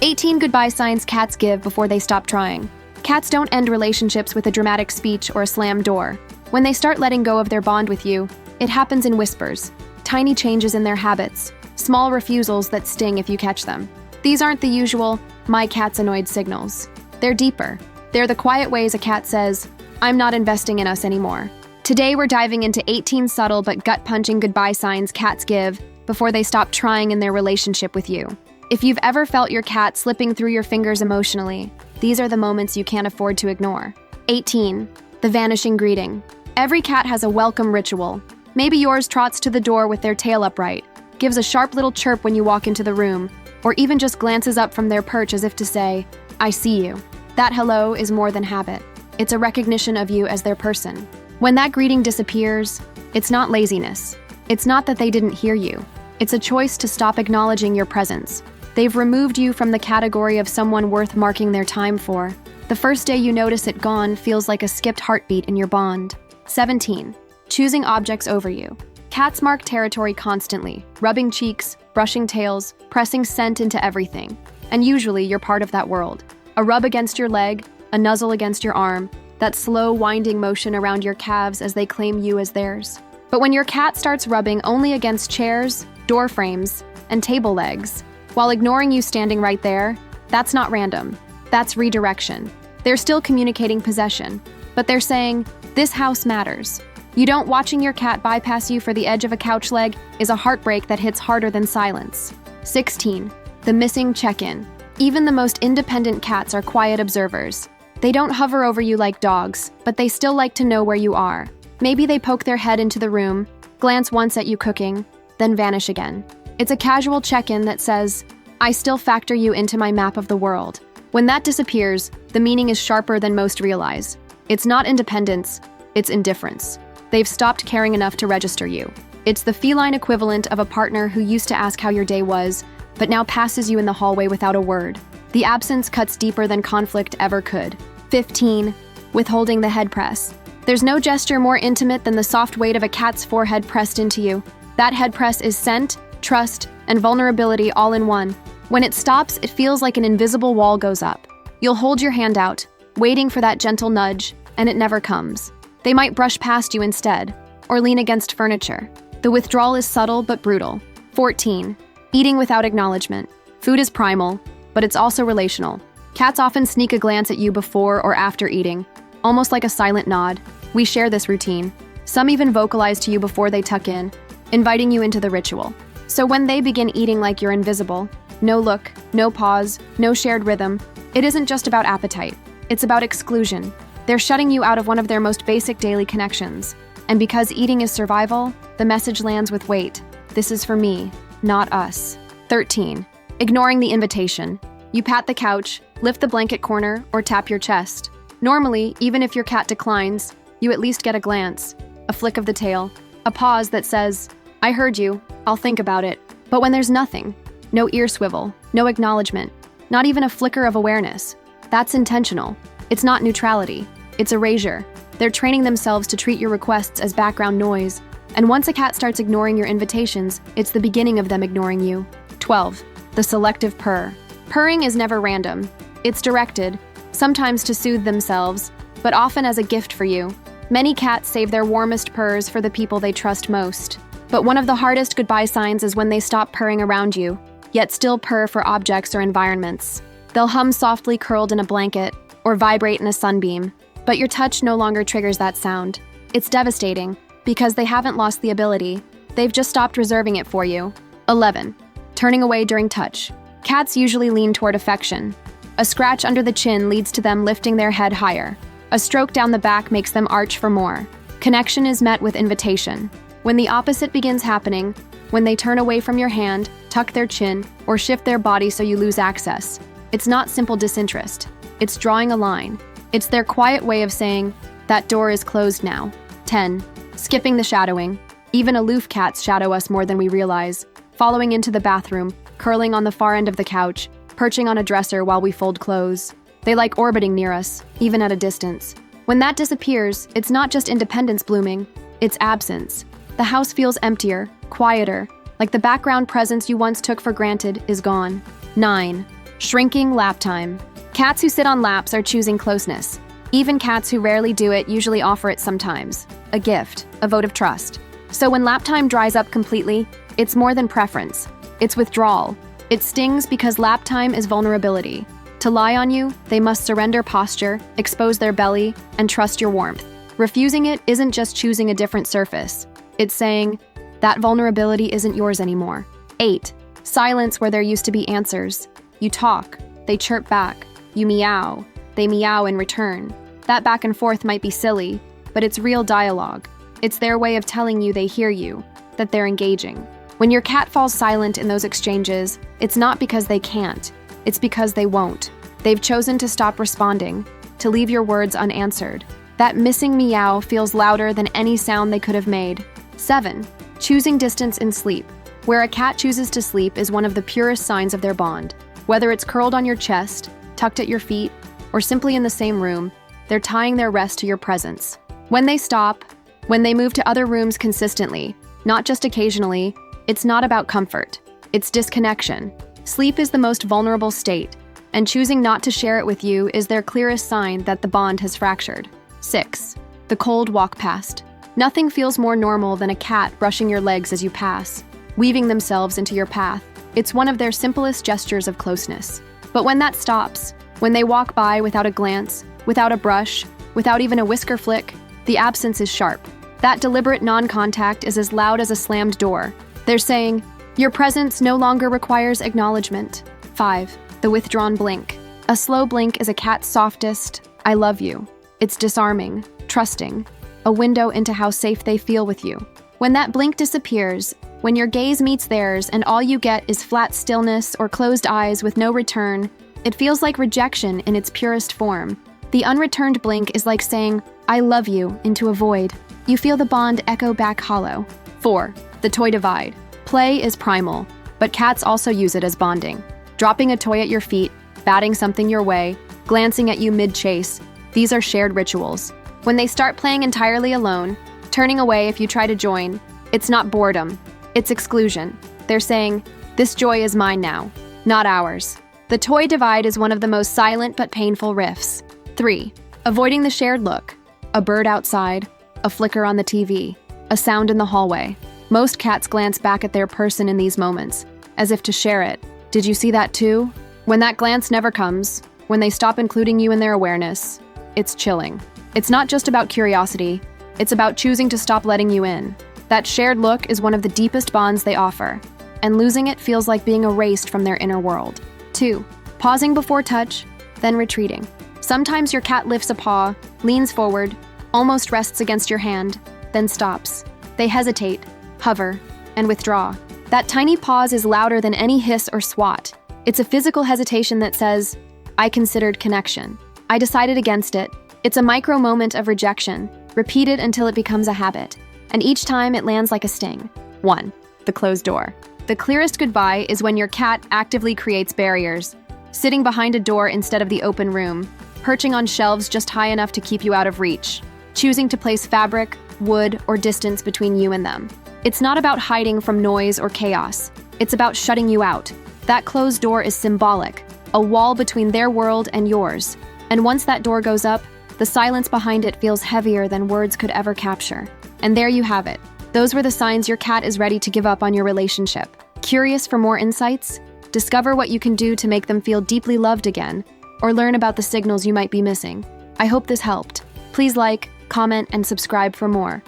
18 goodbye signs cats give before they stop trying. Cats don't end relationships with a dramatic speech or a slammed door. When they start letting go of their bond with you, it happens in whispers, tiny changes in their habits, small refusals that sting if you catch them. These aren't the usual, "my cat's annoyed" signals. They're deeper. They're the quiet ways a cat says, "I'm not investing in us anymore." Today we're diving into 18 subtle but gut-punching goodbye signs cats give before they stop trying in their relationship with you. If you've ever felt your cat slipping through your fingers emotionally, these are the moments you can't afford to ignore. 18. The vanishing greeting. Every cat has a welcome ritual. Maybe yours trots to the door with their tail upright, gives a sharp little chirp when you walk into the room, or even just glances up from their perch as if to say, "I see you." That hello is more than habit. It's a recognition of you as their person. When that greeting disappears, it's not laziness. It's not that they didn't hear you. It's a choice to stop acknowledging your presence. They've removed you from the category of someone worth marking their time for. The first day you notice it gone feels like a skipped heartbeat in your bond. 17. Choosing objects over you. Cats mark territory constantly, rubbing cheeks, brushing tails, pressing scent into everything. And usually you're part of that world. A rub against your leg, a nuzzle against your arm, that slow winding motion around your calves as they claim you as theirs. But when your cat starts rubbing only against chairs, door frames, and table legs, while ignoring you standing right there, that's not random. That's redirection. They're still communicating possession, but they're saying, "This house matters." Watching your cat bypass you for the edge of a couch leg is a heartbreak that hits harder than silence. 16. The missing check-in. Even the most independent cats are quiet observers. They don't hover over you like dogs, but they still like to know where you are. Maybe they poke their head into the room, glance once at you cooking, then vanish again. It's a casual check-in that says, "I still factor you into my map of the world." When that disappears, the meaning is sharper than most realize. It's not independence, it's indifference. They've stopped caring enough to register you. It's the feline equivalent of a partner who used to ask how your day was, but now passes you in the hallway without a word. The absence cuts deeper than conflict ever could. 15. Withholding the head press. There's no gesture more intimate than the soft weight of a cat's forehead pressed into you. That head press is scent, trust, and vulnerability all in one. When it stops, it feels like an invisible wall goes up. You'll hold your hand out, waiting for that gentle nudge, and it never comes. They might brush past you instead, or lean against furniture. The withdrawal is subtle but brutal. 14. Eating without acknowledgement. Food is primal, but it's also relational. Cats often sneak a glance at you before or after eating, almost like a silent nod. We share this routine. Some even vocalize to you before they tuck in, inviting you into the ritual. So when they begin eating like you're invisible, no look, no pause, no shared rhythm, it isn't just about appetite. It's about exclusion. They're shutting you out of one of their most basic daily connections. And because eating is survival, the message lands with weight. This is for me, not us. 13. Ignoring the invitation. You pat the couch, lift the blanket corner, or tap your chest. Normally, even if your cat declines, you at least get a glance, a flick of the tail, a pause that says, "I heard you, I'll think about it." But when there's nothing, no ear swivel, no acknowledgement, not even a flicker of awareness, that's intentional. It's not neutrality, it's erasure. They're training themselves to treat your requests as background noise. And once a cat starts ignoring your invitations, it's the beginning of them ignoring you. 12. The selective purr. Purring is never random. It's directed, sometimes to soothe themselves, but often as a gift for you. Many cats save their warmest purrs for the people they trust most. But one of the hardest goodbye signs is when they stop purring around you, yet still purr for objects or environments. They'll hum softly curled in a blanket, or vibrate in a sunbeam, but your touch no longer triggers that sound. It's devastating, because they haven't lost the ability. They've just stopped reserving it for you. 11. Turning away during touch. Cats usually lean toward affection. A scratch under the chin leads to them lifting their head higher. A stroke down the back makes them arch for more. Connection is met with invitation. When the opposite begins happening, when they turn away from your hand, tuck their chin, or shift their body so you lose access, it's not simple disinterest. It's drawing a line. It's their quiet way of saying, "That door is closed now." 10. Skipping the shadowing. Even aloof cats shadow us more than we realize, following into the bathroom, curling on the far end of the couch, perching on a dresser while we fold clothes. They like orbiting near us, even at a distance. When that disappears, it's not just independence blooming, it's absence. The house feels emptier, quieter, like the background presence you once took for granted is gone. 9. Shrinking lap time. Cats who sit on laps are choosing closeness. Even cats who rarely do it usually offer it sometimes. A gift, a vote of trust. So when lap time dries up completely, it's more than preference. It's withdrawal. It stings because lap time is vulnerability. To lie on you, they must surrender posture, expose their belly, and trust your warmth. Refusing it isn't just choosing a different surface. It's saying, that vulnerability isn't yours anymore. 8. Silence where there used to be answers. You talk, they chirp back. You meow, they meow in return. That back and forth might be silly, but it's real dialogue. It's their way of telling you they hear you, that they're engaging. When your cat falls silent in those exchanges, it's not because they can't. It's because they won't. They've chosen to stop responding, to leave your words unanswered. That missing meow feels louder than any sound they could have made. 7. Choosing distance in sleep. Where a cat chooses to sleep is one of the purest signs of their bond. Whether it's curled on your chest, tucked at your feet, or simply in the same room, they're tying their rest to your presence. When they stop, when they move to other rooms consistently, not just occasionally, it's not about comfort. It's disconnection. Sleep is the most vulnerable state, and choosing not to share it with you is their clearest sign that the bond has fractured. 6. The cold walk past. Nothing feels more normal than a cat brushing your legs as you pass, weaving themselves into your path. It's one of their simplest gestures of closeness. But when that stops, when they walk by without a glance, without a brush, without even a whisker flick, the absence is sharp. That deliberate non-contact is as loud as a slammed door. They're saying, your presence no longer requires acknowledgement. 5. The withdrawn blink. A slow blink is a cat's softest, I love you. It's disarming, trusting, a window into how safe they feel with you. When that blink disappears, when your gaze meets theirs and all you get is flat stillness or closed eyes with no return, it feels like rejection in its purest form. The unreturned blink is like saying, I love you, into a void. You feel the bond echo back hollow. 4. The toy divide. Play is primal, but cats also use it as bonding. Dropping a toy at your feet, batting something your way, glancing at you mid-chase, these are shared rituals. When they start playing entirely alone, turning away if you try to join, it's not boredom, it's exclusion. They're saying, this joy is mine now, not ours. The toy divide is one of the most silent but painful rifts. 3. Avoiding the shared look. A bird outside, a flicker on the TV, a sound in the hallway. Most cats glance back at their person in these moments, as if to share it. Did you see that too? When that glance never comes, when they stop including you in their awareness, it's chilling. It's not just about curiosity, it's about choosing to stop letting you in. That shared look is one of the deepest bonds they offer, and losing it feels like being erased from their inner world. 2. Pausing before touch, then retreating. Sometimes your cat lifts a paw, leans forward, almost rests against your hand, then stops. They hesitate, hover, and withdraw. That tiny pause is louder than any hiss or swat. It's a physical hesitation that says, I considered connection. I decided against it. It's a micro moment of rejection, repeated until it becomes a habit. And each time it lands like a sting. 1. The closed door. The clearest goodbye is when your cat actively creates barriers, sitting behind a door instead of the open room, perching on shelves just high enough to keep you out of reach, choosing to place fabric, wood, or distance between you and them. It's not about hiding from noise or chaos. It's about shutting you out. That closed door is symbolic, a wall between their world and yours. And once that door goes up, the silence behind it feels heavier than words could ever capture. And there you have it. Those were the signs your cat is ready to give up on your relationship. Curious for more insights? Discover what you can do to make them feel deeply loved again, or learn about the signals you might be missing. I hope this helped. Please like, comment, and subscribe for more.